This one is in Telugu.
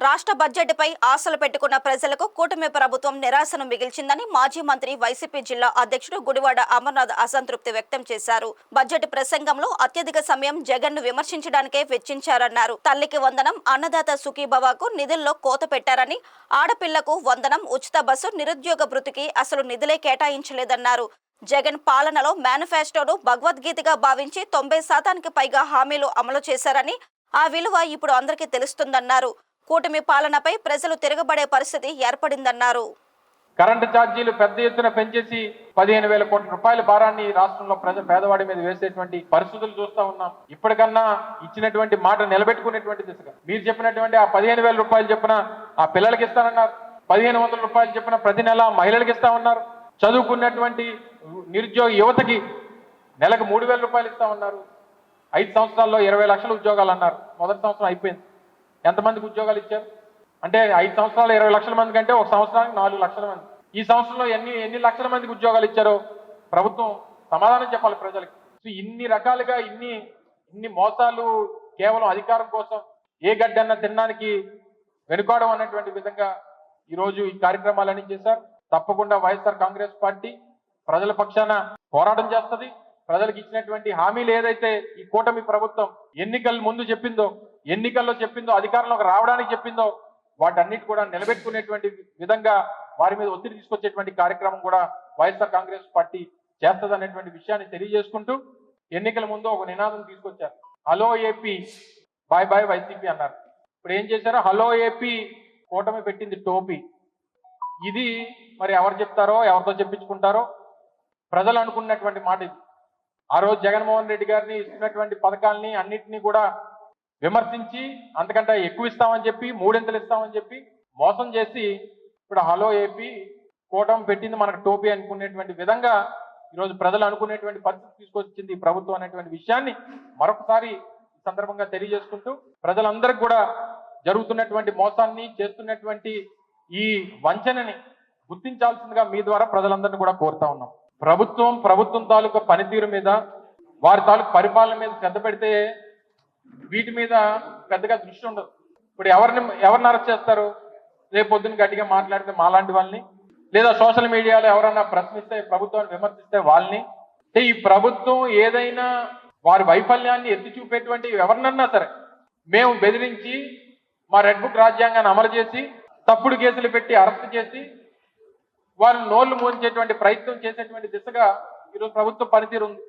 రాష్ట్ర బడ్జెట్పై ఆశలు పెట్టుకున్న ప్రజలకు కూటమి ప్రభుత్వం నిరాశను మిగిల్చిందని మాజీ మంత్రి వైసీపీ జిల్లా అధ్యక్షుడు గుడివాడ అమర్నాథ్ అసంతృప్తి వ్యక్తం చేశారు. బడ్జెట్ ప్రసంగంలో అత్యధిక సమయం జగన్ ను విమర్శించడానికే వెచ్చించారన్నారు. తల్లికి వందనం, అన్నదాత సుఖీభవకు నిధుల్లో కోత పెట్టారని, ఆడపిల్లకు వందనం, ఉచిత బస్సు, నిరుద్యోగ భృతికి అసలు నిధులే కేటాయించలేదన్నారు. జగన్ పాలనలో మేనిఫెస్టోను భగవద్గీతగా భావించి 90% పైగా హామీలు అమలు చేశారని, ఆ విలువ ఇప్పుడు అందరికీ తెలుస్తుందన్నారు. కూటమి పాలనపై ప్రజలు తిరగబడే పరిస్థితి ఏర్పడిందన్నారు. కరెంటు ఛార్జీలు పెద్ద ఎత్తున పెంచేసి 15,000 కోట్ల రూపాయల భారాన్ని రాష్ట్రంలో పేదవాడి మీద వేసేటువంటి పరిస్థితులు చూస్తా ఉన్నాం. ఇప్పటికన్నా ఇచ్చినటువంటి మాట నిలబెట్టుకునేటువంటి దిశగా మీరు చెప్పినటువంటి ఆ 15,000 రూపాయలు చెప్పిన ఆ పిల్లలకి ఇస్తానన్నారు. 1,500 రూపాయలు చెప్పిన ప్రతి నెల మహిళలకు ఇస్తామన్నారు. చదువుకున్నటువంటి నిరుద్యోగ యువతకి నెలకు 3,000 రూపాయలు ఇస్తామన్నారు. 5 సంవత్సరాల్లో 20 లక్షల ఉద్యోగాలు అన్నారు. మొదటి సంవత్సరం అయిపోయింది. ఎంతమందికి ఉద్యోగాలు ఇచ్చారు అంటే 5 సంవత్సరాలు 20 లక్షల మందికి అంటే ఒక సంవత్సరానికి 4 లక్షల మంది. ఈ సంవత్సరంలో ఎన్ని లక్షల మందికి ఉద్యోగాలు ఇచ్చారో ప్రభుత్వం సమాధానం చెప్పాలి ప్రజలకి. ఇన్ని రకాలుగా ఇన్ని మోసాలు కేవలం అధికారం కోసం ఏ గడ్డన్నా తినడానికి వెనుకోవడం అనేటువంటి విధంగా ఈరోజు ఈ కార్యక్రమాలన్నీ చేశారు. తప్పకుండా వైఎస్ఆర్ కాంగ్రెస్ పార్టీ ప్రజల పక్షాన పోరాటం చేస్తుంది. ప్రజలకు ఇచ్చినటువంటి హామీలు ఏదైతే ఈ కూటమి ప్రభుత్వం ఎన్నికల ముందు చెప్పిందో, ఎన్నికల్లో చెప్పిందో, అధికారంలోకి రావడానికి చెప్పిందో వాటన్నిటి కూడా నిలబెట్టుకునేటువంటి విధంగా వారి మీద ఒత్తిడి తీసుకొచ్చేటువంటి కార్యక్రమం కూడా వైఎస్ఆర్ కాంగ్రెస్ పార్టీ చేస్తుంది అనేటువంటి విషయాన్ని తెలియజేసుకుంటూ ఎన్నికల ముందు ఒక నినాదం తీసుకొచ్చారు. Hello AP, bye bye YCP అన్నారు. ఇప్పుడు ఏం చేశారో హలో ఏపీ కూటమి పెట్టింది టోపీ. ఇది మరి ఎవరు చెప్తారో, ఎవరితో చెప్పించుకుంటారో ప్రజలు అనుకున్నటువంటి మాట ఇది. ఆ రోజు జగన్మోహన్ రెడ్డి గారిని ఇస్తున్నటువంటి పథకాలని అన్నింటినీ కూడా విమర్శించి అంతకంటే ఎక్కువ ఇస్తామని చెప్పి, 3 ఇస్తామని చెప్పి మోసం చేసి ఇప్పుడు హలో ఏపీ కూటమి పెట్టింది మనకు టోపీ అనుకునేటువంటి విధంగా ఈరోజు ప్రజలు అనుకునేటువంటి పరిస్థితి తీసుకొచ్చింది ఈ ప్రభుత్వం అనేటువంటి విషయాన్ని మరొకసారి ఈ సందర్భంగా తెలియజేసుకుంటూ ప్రజలందరికీ కూడా జరుగుతున్నటువంటి మోసాన్ని, చేస్తున్నటువంటి ఈ వంచనని గుర్తించాల్సిందిగా మీ ద్వారా ప్రజలందరినీ కూడా కోరుతా ఉన్నాం. ప్రభుత్వం తాలూకా పనితీరు మీద, వారి తాలూకు పరిపాలన మీద శ్రద్ధ పెడితే వీటి మీద పెద్దగా దృష్టి ఉండదు. ఇప్పుడు ఎవరిని అరెస్ట్ చేస్తారు? రేపు పొద్దున్న గట్టిగా మాట్లాడితే మాలాంటి వాళ్ళని, లేదా సోషల్ మీడియాలో ఎవరన్నా ప్రశ్నిస్తే, ప్రభుత్వాన్ని విమర్శిస్తే వాళ్ళని. అంటే ఈ ప్రభుత్వం ఏదైనా వారి వైఫల్యాన్ని ఎత్తి చూపేటువంటి ఎవరినన్నా సరే మేము బెదిరించి మా రెడ్ బుక్ రాజ్యాంగాన్ని అమలు చేసి తప్పుడు కేసులు పెట్టి అరెస్ట్ చేసి వారిని నోళ్లు మూయించేటువంటి ప్రయత్నం చేసేటువంటి దిశగా ఈరోజు ప్రభుత్వ పనితీరు ఉంది.